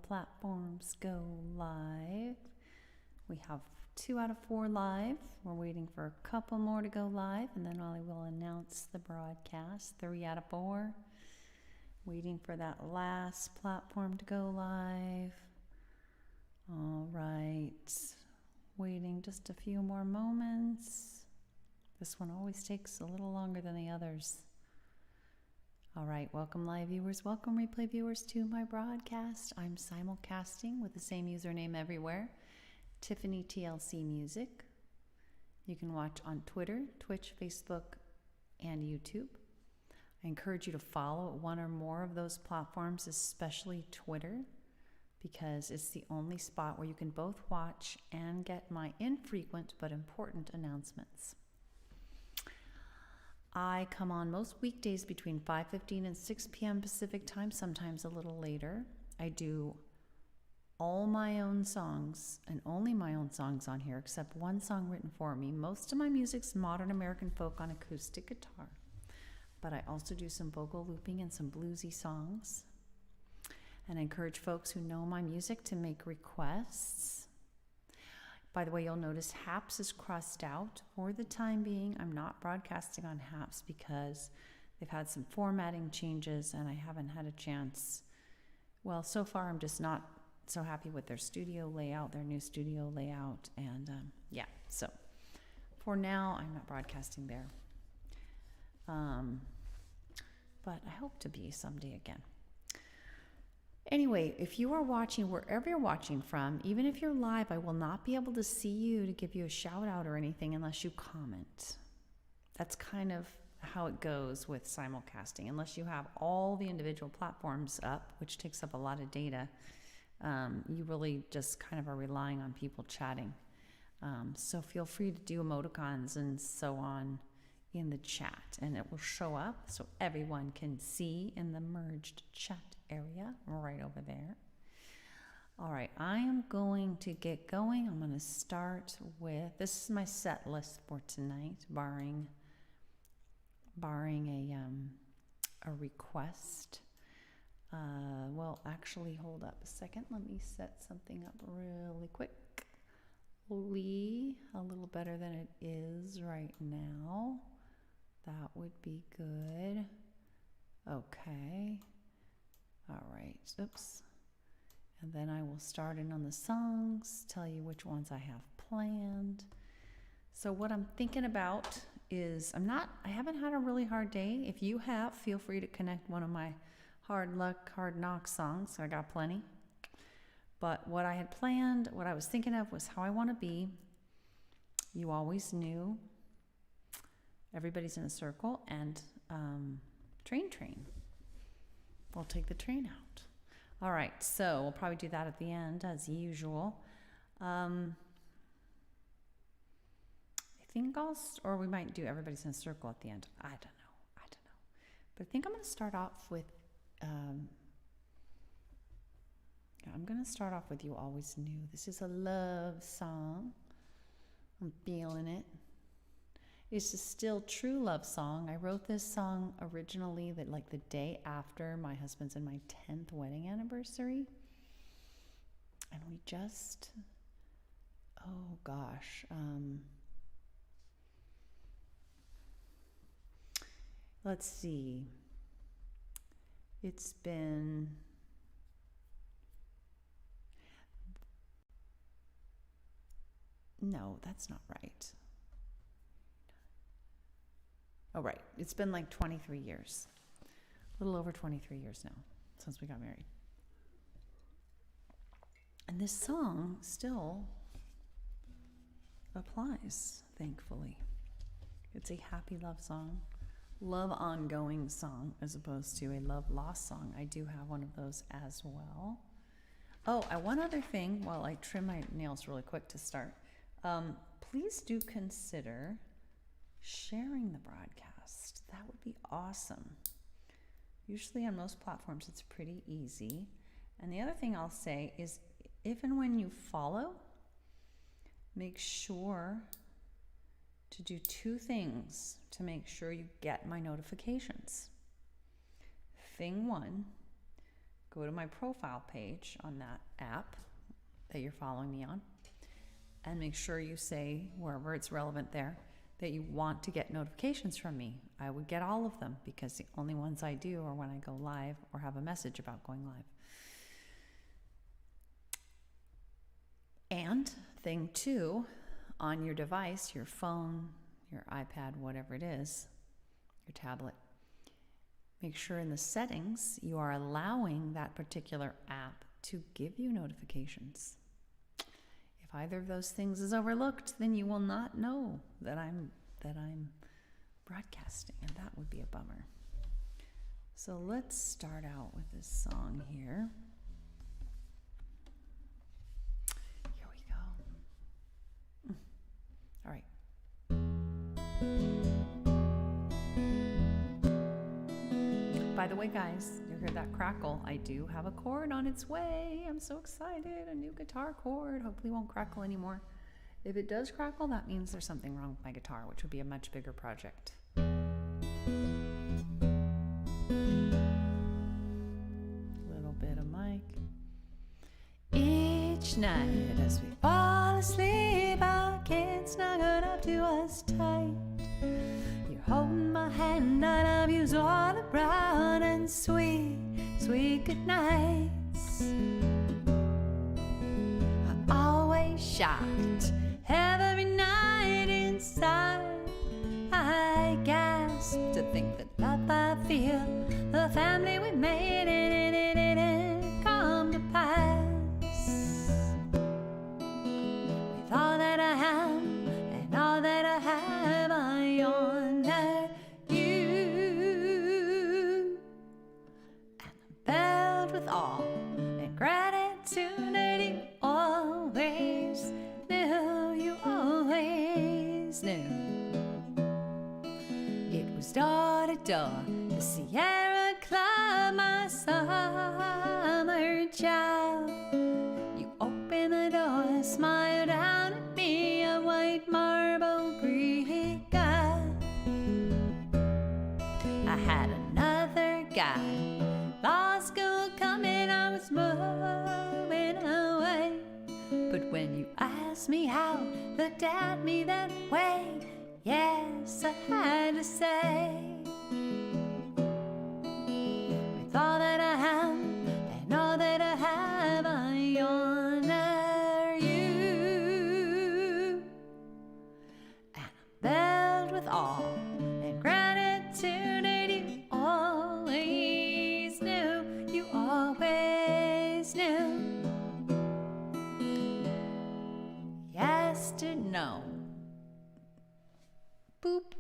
platforms go live. We have 2 out of 4 live. We're waiting for a couple more to go live, and then I will announce the broadcast. 3 out of 4. Waiting for that last platform to go live. All right. Waiting just a few more moments. This one always takes a little longer than the others. All right, welcome live viewers, welcome replay viewers to my broadcast. I'm simulcasting with the same username everywhere, Tiffany TLC Music. You can watch on Twitter, Twitch, Facebook, and YouTube. I encourage you to follow one or more of those platforms, especially Twitter, because it's the only spot where you can both watch and get my infrequent but important announcements. I come on most weekdays between 5:15 and 6 p.m. Pacific time, sometimes a little later. I do all my own songs and only my own songs on here, except one song written for me. Most of my music's modern American folk on acoustic guitar, but I also do some vocal looping and some bluesy songs. And I encourage folks who know my music to make requests. By the way, you'll notice HAPS is crossed out for the time being. I'm not broadcasting on HAPS because they've had some formatting changes and I haven't had a chance. Well, so far I'm just not so happy with their studio layout, their new studio layout. And yeah, so for now, I'm not broadcasting there. But I hope to be someday again. Anyway, if you are watching wherever you're watching from, even if you're live, I will not be able to see you to give you a shout out or anything unless you comment. That's kind of how it goes with simulcasting. Unless you have all the individual platforms up, which takes up a lot of data, you really just kind of are relying on people chatting. So feel free to do emoticons and so on in the chat, and it will show up so everyone can see in the merged chat area right over there. All right, I am going to get going. I'm going to start with, this is my set list for tonight, barring a request. Well, actually, hold up a second. Let me set something up really quick. A little better than it is right now. That would be good. Okay. All right. Oops. And then I will start in on the songs, tell you which ones I have planned. So what I'm thinking about is I haven't had a really hard day. If you have, feel free to connect one of my hard luck, hard knock songs. I got plenty. But what I had planned, what I was thinking of was How I Want to Be. You Always Knew. Everybody's in a Circle, and Train. We'll take the train out. All right, so we'll probably do that at the end as usual. I think or we might do Everybody's in a Circle at the end. I don't know. But I think I'm going to start off with, You Always Knew. This is a love song. I'm feeling it. It's a still true love song. I wrote this song originally the day after my husband's and my 10th wedding anniversary. And we just, oh gosh. Let's see. It's been, no, that's not right. Oh, right. It's been like 23 years. A little over 23 years now since we got married. And this song still applies, thankfully. It's a happy love song, love ongoing song, as opposed to a love lost song. I do have one of those as well. Oh, one other thing while I trim my nails really quick to start. Please do consider sharing the broadcast. That would be awesome. Usually on most platforms it's pretty easy. And the other thing I'll say is if and when you follow, make sure to do 2 things to make sure you get my notifications. Thing 1, go to my profile page on that app that you're following me on, and make sure you say, wherever it's relevant there, that you want to get notifications from me. I would get all of them because the only ones I do are when I go live or have a message about going live. And thing two, on your device, your phone, your iPad, whatever it is, your tablet, make sure in the settings you are allowing that particular app to give you notifications. If either of those things is overlooked, then you will not know that I'm broadcasting, and that would be a bummer. So let's start out with this song here. Here we go. All right. By the way, guys, you heard that crackle. I do have a chord on its way. I'm so excited. A new guitar chord. Hopefully it won't crackle anymore. If it does crackle, that means there's something wrong with my guitar, which would be a much bigger project. Little bit of mic. Each night as we fall asleep, our kids snuggled up to us tight. You're holding my hand, I love you's all around, and sweet, sweet good nights. I'm always shocked every night inside. I gasp to think that love I feel, the family we made, and it didn't come to pass. With all that I am and all that I have, I honor you. And I'm filled with awe and gratitude that you always knew, you always knew. It was door to door, the Sierra Club, my summer child. You opened the door, smiled down at me, a white marble Greek god. I had another guy, law school coming, I was moving away. But when you asked me how, looked at me that way, yes, I had to say. With all that I am and all that I have, I honor you. And I'm filled with awe and gratitude that you always knew, you always knew. Yes to no. Boop.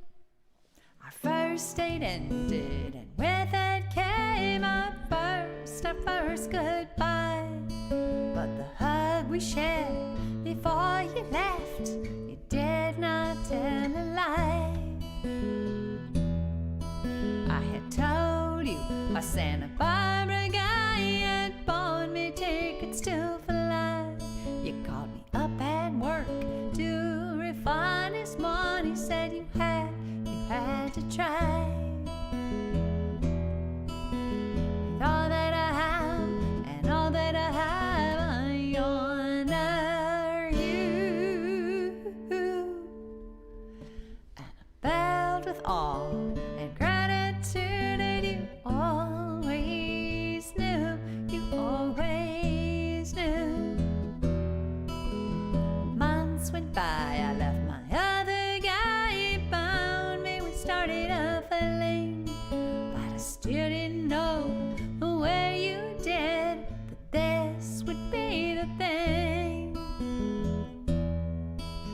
Our first date ended, and with it came our first goodbye. But the hug we shared before you left, you did not tell a lie. I had told you a Santa Barbara guy had bought me tickets to fly. You called me up at work to refine his money, said you had to try. With all that I have and all that I have, I honor you. And I'm filled with awe and gratitude that you always knew, you always knew. Months went by, I left my other guy, he found me, we started a flame. But I still didn't know where you did that this would be the thing.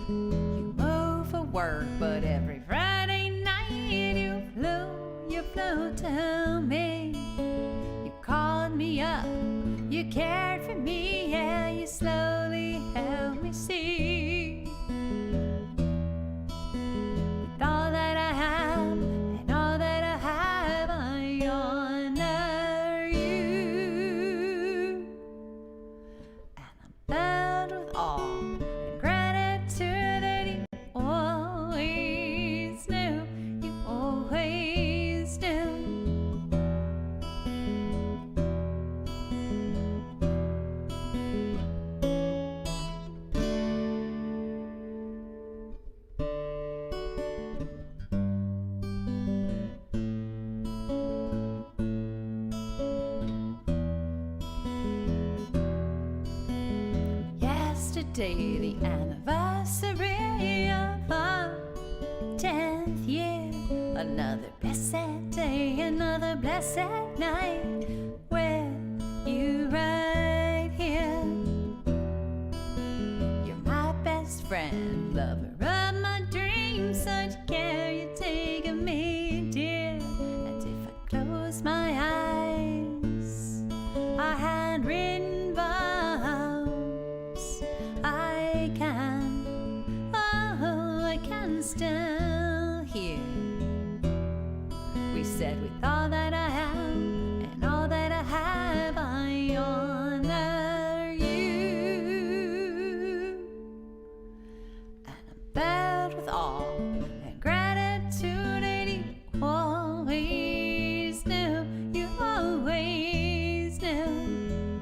You moved for work, but every Friday night you flew to me. You called me up, you cared for me, yeah, you slowly helped me see. With all that I have and all that I have, I honor you. And I'm filled with awe and gratitude that you always knew, you always knew. today the anniversary of our 10th year. Another blessed day, another blessed night with you right here. You're my best friend, lover of my dreams, such care you take of me, dear. And if I close my eyes, I had written vows. I can still hear. We said with all that I am and all that I have, I honor you. And I'm filled with awe and gratitude, and you always knew, you always knew,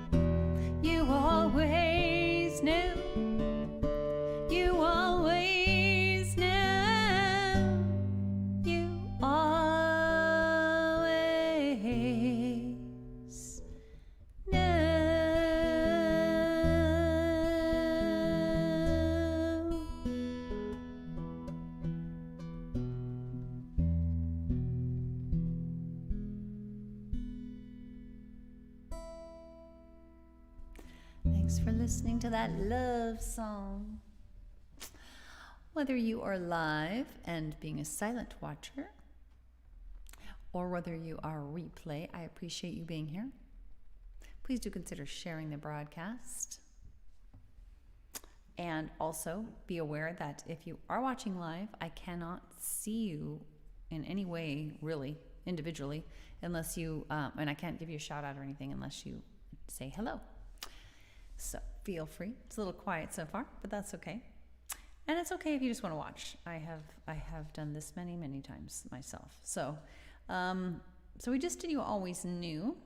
you always knew, you always knew, you always knew. Thanks for listening to that love song. Whether you are live and being a silent watcher, or whether you are replay, I appreciate you being here. Please do consider sharing the broadcast. And also be aware that if you are watching live, I cannot see you in any way, really, individually, unless you, and I can't give you a shout out or anything unless you say hello. So feel free. It's a little quiet so far, but that's okay. And it's okay if you just want to watch. I have done this many times myself. So we just did You Always Knew.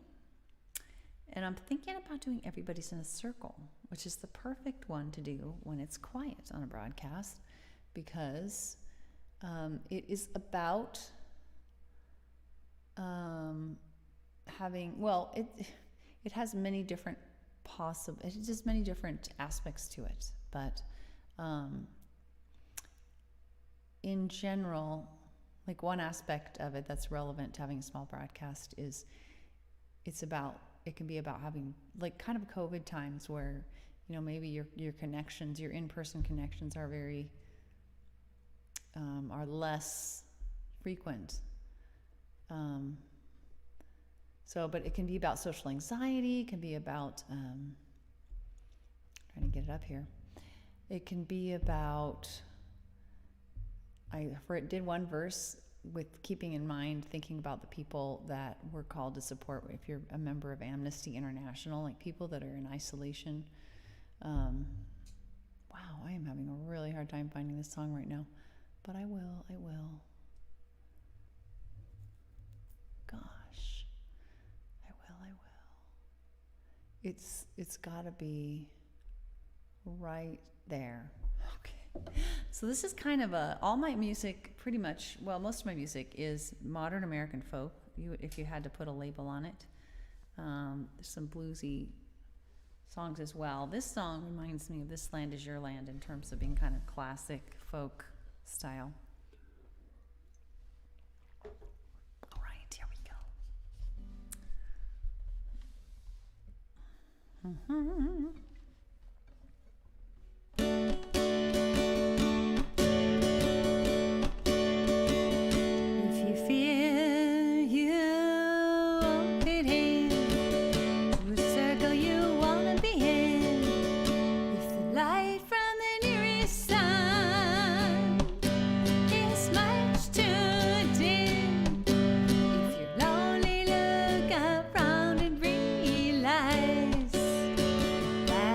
And I'm thinking about doing Everybody's in a Circle, which is the perfect one to do when it's quiet on a broadcast, because it is about having, well, it has many different it has many different aspects to it, but in general, like one aspect of it that's relevant to having a small broadcast is it can be about having like kind of COVID times where, you know, maybe your connections, your in-person connections are very are less frequent. But it can be about social anxiety. It can be about trying to get it up here. It can be about, I did one verse with keeping in mind, thinking about the people that we're called to support. If you're a member of Amnesty International, like people that are in isolation. Wow, I am having a really hard time finding this song right now, but I will. Gosh, I will. It's gotta be right there. Okay. So this is kind of all my music, pretty much, well, most of my music is modern American folk, if you had to put a label on it. There's some bluesy songs as well. This song reminds me of This Land Is Your Land in terms of being kind of classic folk style. All right, here we go. That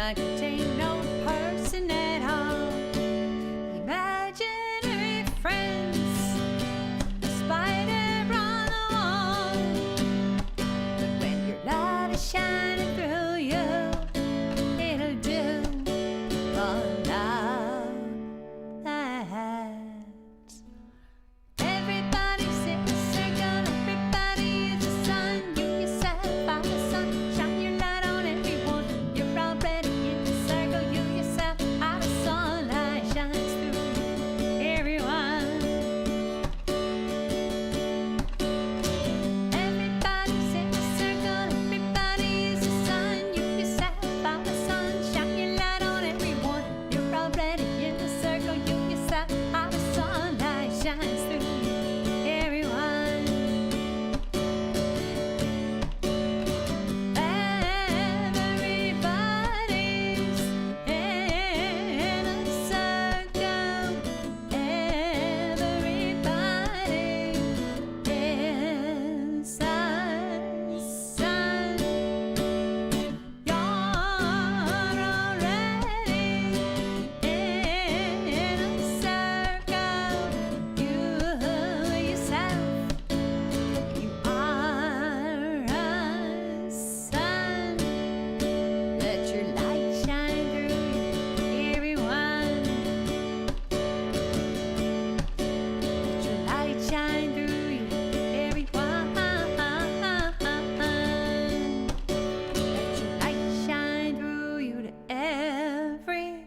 might contain no person at all. Imaginary friends, a spider on the wall. But when your light is shining through you, it'll do all of that. Everybody sit in a circle, everybody is the sun. You yourself are the sun, shine your light on everyone. You're already in the circle, you yourself are the sunlight, shines through everyone. Everybody sit in a circle, everybody is the sun. You yourself are the sun, shine your light on everyone. You're already in the circle, you yourself are the sunlight, shines through everyone. Everybody's in a circle. Everybody inside sun. You're already in a circle. You yourself, you are a sun. Let your light shine through everyone. Let your light shine through you, everyone. Let your light shine through you to everyone.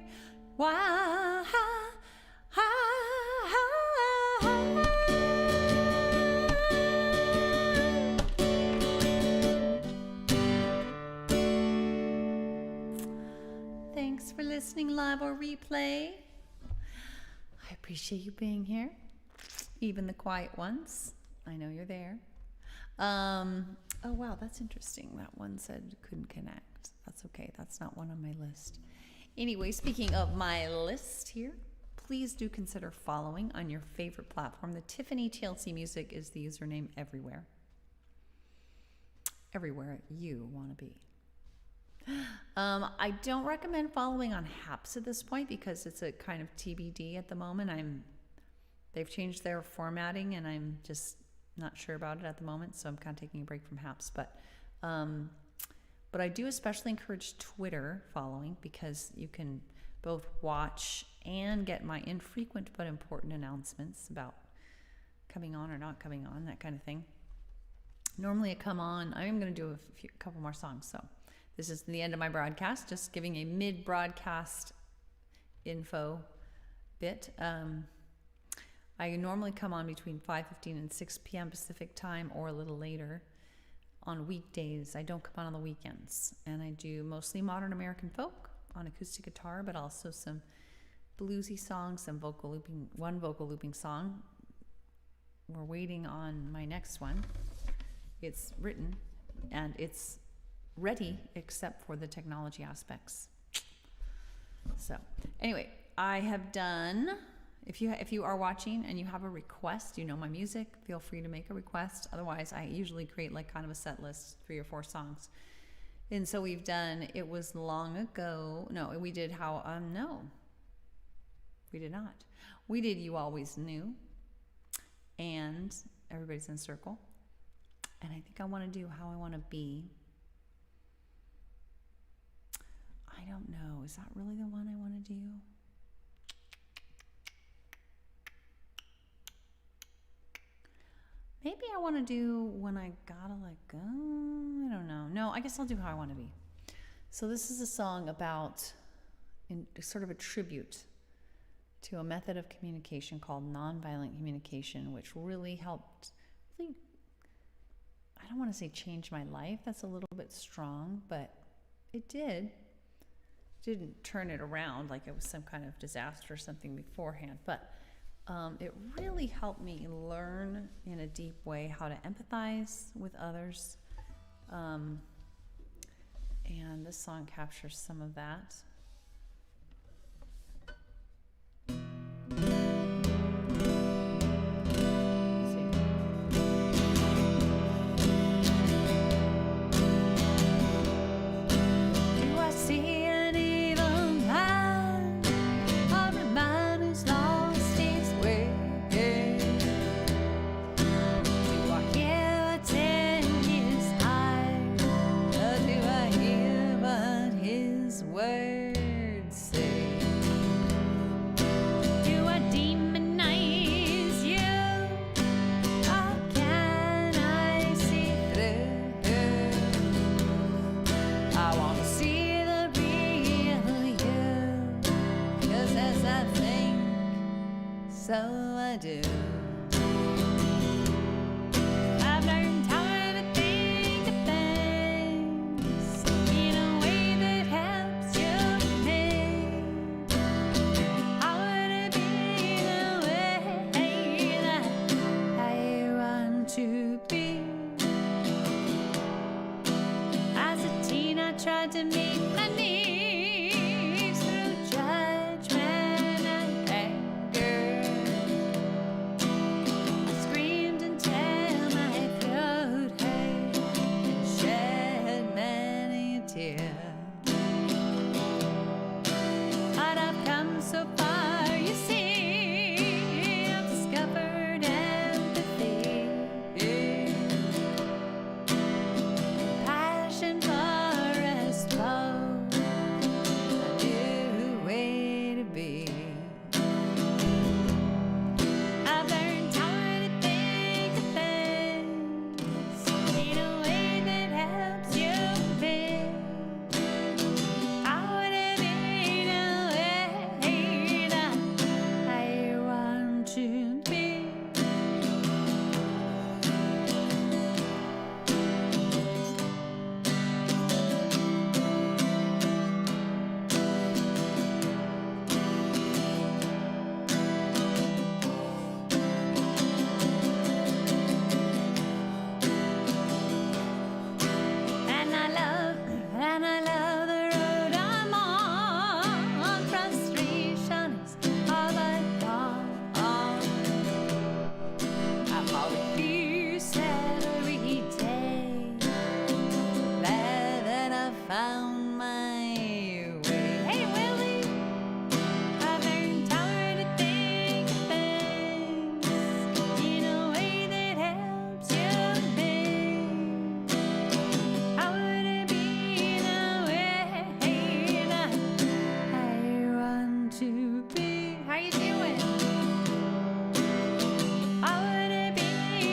Thanks for listening live or replay. I appreciate you being here, even the quiet ones. I know you're there. Oh wow, that's interesting. That one said couldn't connect. That's okay. That's not one on my list. Anyway, speaking of my list here, please do consider following on your favorite platform. The Tiffany TLC Music is the username everywhere. Everywhere you want to be. I don't recommend following on Haps at this point because it's a kind of TBD at the moment. They've changed their formatting and I'm just not sure about it at the moment, so I'm kind of taking a break from Haps. But I do especially encourage Twitter following because you can both watch and get my infrequent but important announcements about coming on or not coming on, that kind of thing. Normally I come on, I'm going to do a couple more songs, so this is the end of my broadcast, just giving a mid-broadcast info bit. I normally come on between 5:15 and 6 p.m. Pacific time or a little later on weekdays. I don't come on the weekends. And I do mostly modern American folk on acoustic guitar, but also some bluesy songs, some vocal looping, one vocal looping song. We're waiting on my next one. It's written and it's ready except for the technology aspects. So anyway, I have done, if you are watching and you have a request, you know my music, feel free to make a request. Otherwise, I usually create like kind of a set list, 3 or 4 songs. And so we've done, it was long ago. No, we did no, we did not. We did You Always Knew and Everybody's in a Circle. And I think I want to do How I Want to Be. I don't know. Is that really the one I want to do? Maybe I want to do When I Gotta Let Go. I don't know. No, I guess I'll do How I Want to Be. So this is a song about sort of a tribute to a method of communication called nonviolent communication, which really helped, I don't want to say change my life. That's a little bit strong, but it did. Didn't turn it around like it was some kind of disaster or something beforehand, but it really helped me learn in a deep way how to empathize with others. And this song captures some of that. Do I see any so I do. I've learned how to think of things in a way that helps you think. I wanna be the way that I want to be. As a teen, I tried to meet my needs through judgment and anger. I screamed until my throat hurt and shed many a tear. But I've come so far, you see. I've discovered empathy, passion for us both, a new way to be. I've learned how to think of things in a way that helps you think. I wanna be the way that I want to be. And I love the road I'm on. Frustration is all I've gone. I'm all at peace every day. Glad that I found my way. Hey, Willie, I've learned how to think of things in a way that helps you think. I wanna be the way that I want to be. How you doing? I wanna be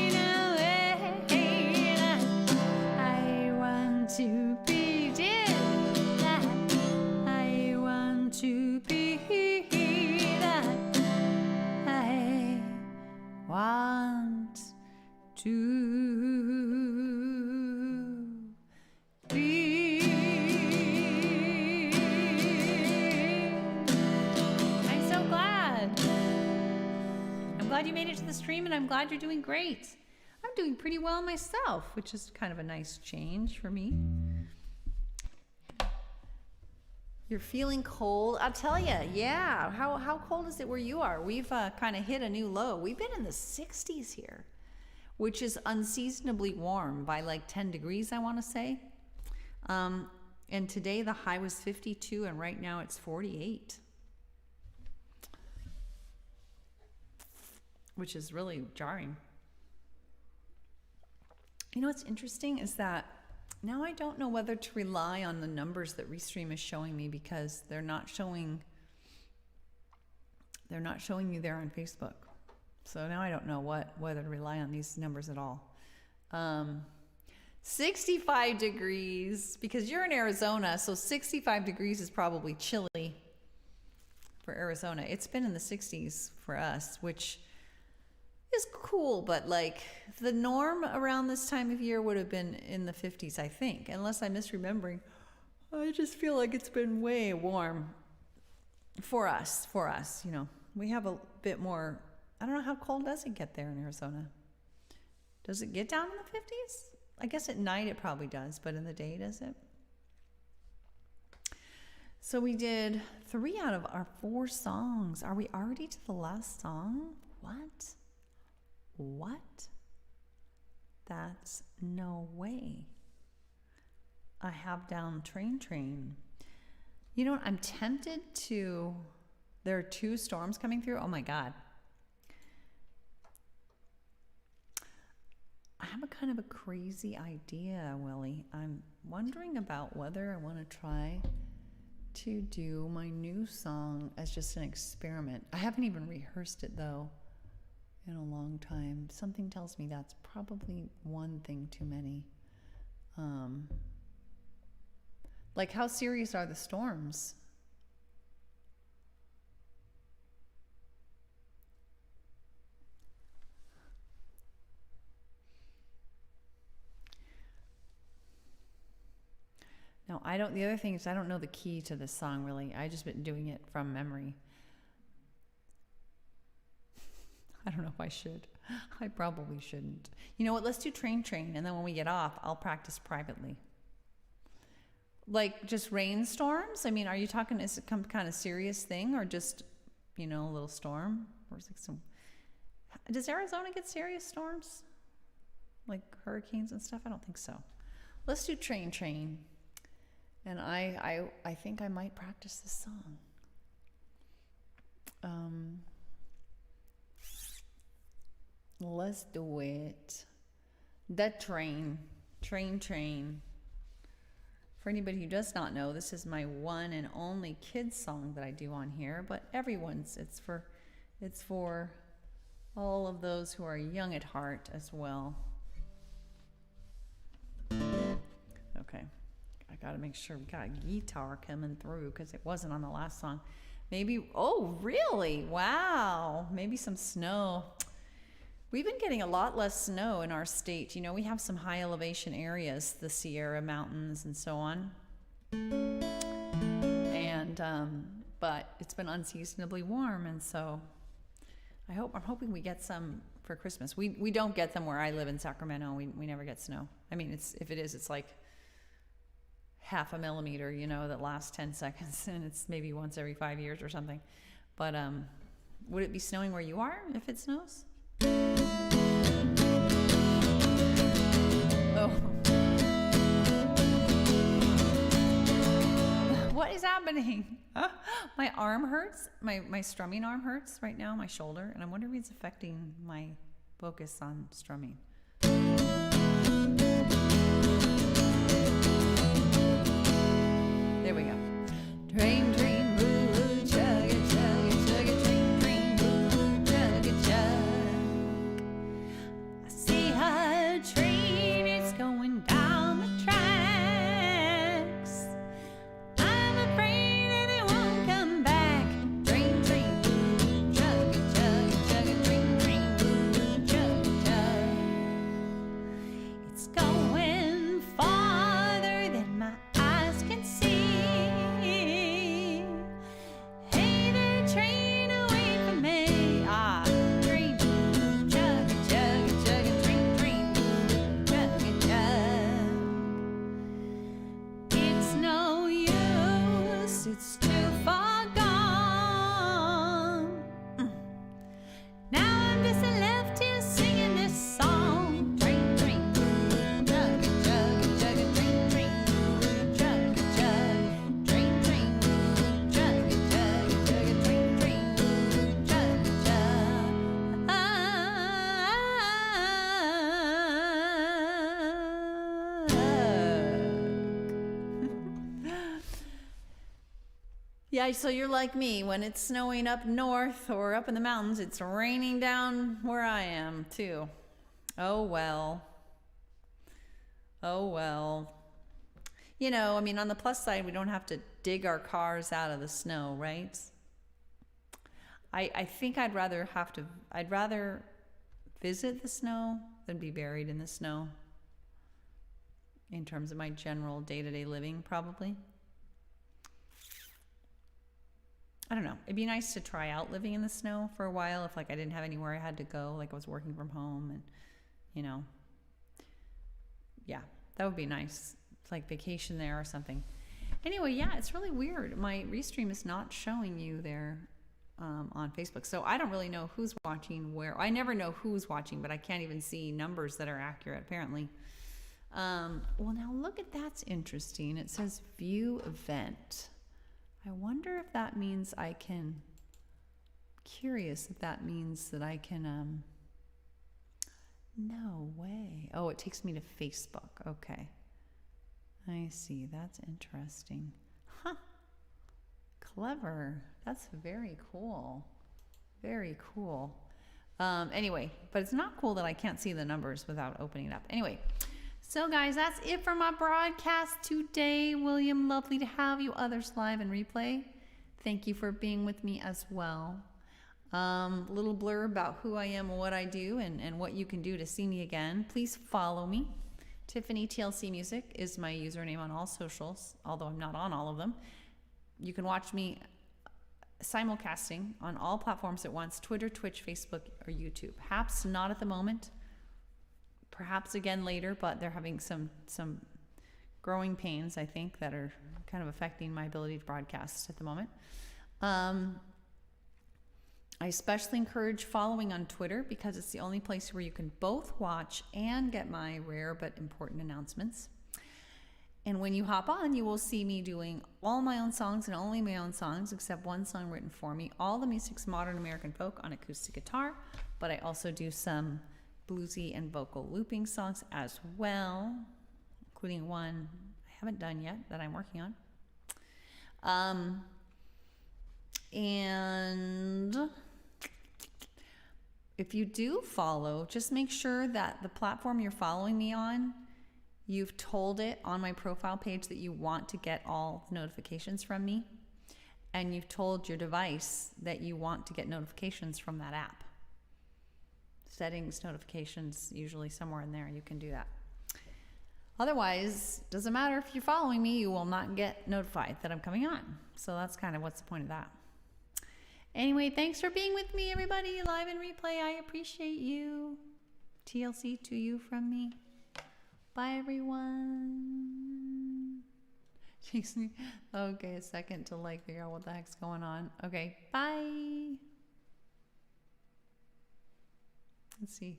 the way that I want to be. That I want to be. That I want to be. I'm so glad. I'm glad you made it to the stream, and I'm glad you're doing great. I'm doing pretty well myself, which is kind of a nice change for me. You're feeling cold? I'll tell you, yeah. How cold is it where you are? We've kind of hit a new low. We've been in the 60s here, which is unseasonably warm by like 10 degrees, I want to say. And today the high was 52, and right now it's 48, which is really jarring. You know what's interesting is that now I don't know whether to rely on the numbers that Restream is showing me, because they're not showing you there on Facebook. So now I don't know whether to rely on these numbers at all. 65 degrees, because you're in Arizona, so 65 degrees is probably chilly for Arizona. It's been in the 60s for us, which is cool, but like the norm around this time of year would have been in the 50s, I think, unless I'm misremembering. I just feel like it's been way warm for us, you know. We have a bit more, I don't know, how cold does it get there in Arizona? Does it get down in the 50s? I guess at night it probably does, but in the day, does it? So we did 3 out of our 4 songs. Are we already to the last song? What? That's no way. I have down Train. You know what? I'm tempted to, there are 2 storms coming through. Oh my God. I have a kind of a crazy idea, Willie. I'm wondering about whether I want to try to do my new song as just an experiment. I haven't even rehearsed it though in a long time. Something tells me that's probably one thing too many. Like, how serious are the storms? The other thing is I don't know the key to this song really. I just been doing it from memory. I don't know if I should. I probably shouldn't. You know what? Let's do Train Train, and then when we get off, I'll practice privately. Like just rainstorms? I mean, are you talking, is it some kind of serious thing, or just, a little storm? Or is it does Arizona get serious storms? Like hurricanes and stuff? I don't think so. Let's do Train Train. And I think I might practice this song. Let's do it. The Train. Train Train. For anybody who does not know, this is my one and only kids song that I do on here, but it's for all of those who are young at heart as well. Okay. I got to make sure we got a guitar coming through because it wasn't on the last song. Maybe, oh, really? Wow. Maybe some snow. We've been getting a lot less snow in our state. We have some high elevation areas, the Sierra Mountains and so on. And, but it's been unseasonably warm. And so I'm hoping we get some for Christmas. We don't get them where I live in Sacramento. We never get snow. I mean, if it is, it's like half a millimeter, that lasts 10 seconds, and it's maybe once every 5 years or something. But would it be snowing where you are if it snows? Oh. What is happening? My arm hurts. My strumming arm hurts right now, my shoulder, and I'm wondering if it's affecting my focus on strumming. There we go. Train, train, woo, chug it, train, train, woo, chug it, I see a train, it's going down the tracks. I'm afraid that it won't come back. Train, train, woo, chug it, train, train, woo, chug it. It's going farther than my eyes can see. It's too far gone. Now I'm just left here singing this song. Train, train, chug it, train, train, chug it, train, train, chug it, train, train, chug it, Yeah, so you're like me. When it's snowing up north or up in the mountains, it's raining down where I am, too. Oh, well. Oh, well. I mean, on the plus side, we don't have to dig our cars out of the snow, right? I think I'd rather visit the snow than be buried in the snow in terms of my general day-to-day living, probably. I don't know. It'd be nice to try out living in the snow for a while if I didn't have anywhere I had to go, like I was working from home and, yeah, that would be nice. It's like vacation there or something. Anyway, yeah, it's really weird. My Restream is not showing you there on Facebook. So I don't really know who's watching where. I never know who's watching, but I can't even see numbers that are accurate, apparently. Well, now look at that's interesting. It says view event. I wonder if that means I can, curious if that means that I can, no way. Oh, it takes me to Facebook. Okay. I see. That's interesting. Huh. Clever. That's very cool. Very cool. Anyway, but it's not cool that I can't see the numbers without opening it up. Anyway. So guys, that's it for my broadcast today. William, lovely to have you. Others live and replay. Thank you for being with me as well. Little blurb about who I am and what I do and what you can do to see me again. Please follow me Tiffany TLC Music is my username on all socials, although I'm not on all of them. You can watch me simulcasting on all platforms at once: Twitter, Twitch, Facebook, or YouTube. Perhaps not at the moment, perhaps again later, but they're having some growing pains, I think, that are kind of affecting my ability to broadcast at the moment. I especially encourage following on Twitter because it's the only place where you can both watch and get my rare but important announcements. And when you hop on, you will see me doing all my own songs and only my own songs, except one song written for me. All the music's modern American folk on acoustic guitar, but I also do some bluesy and vocal looping songs as well, including one I haven't done yet that I'm working on. And if you do follow, just make sure that the platform you're following me on, you've told it on my profile page that you want to get all notifications from me, and you've told your device that you want to get notifications from that app. Settings, notifications, usually somewhere in there you can do that. Otherwise, doesn't matter if you're following me, you will not get notified that I'm coming on. So that's kind of what's the point of that. Anyway, thanks for being with me, everybody, live and replay. I appreciate you. TLC to you from me. Bye, everyone. Takes me, okay, a second to figure out what the heck's going on. Okay, bye. Let's see.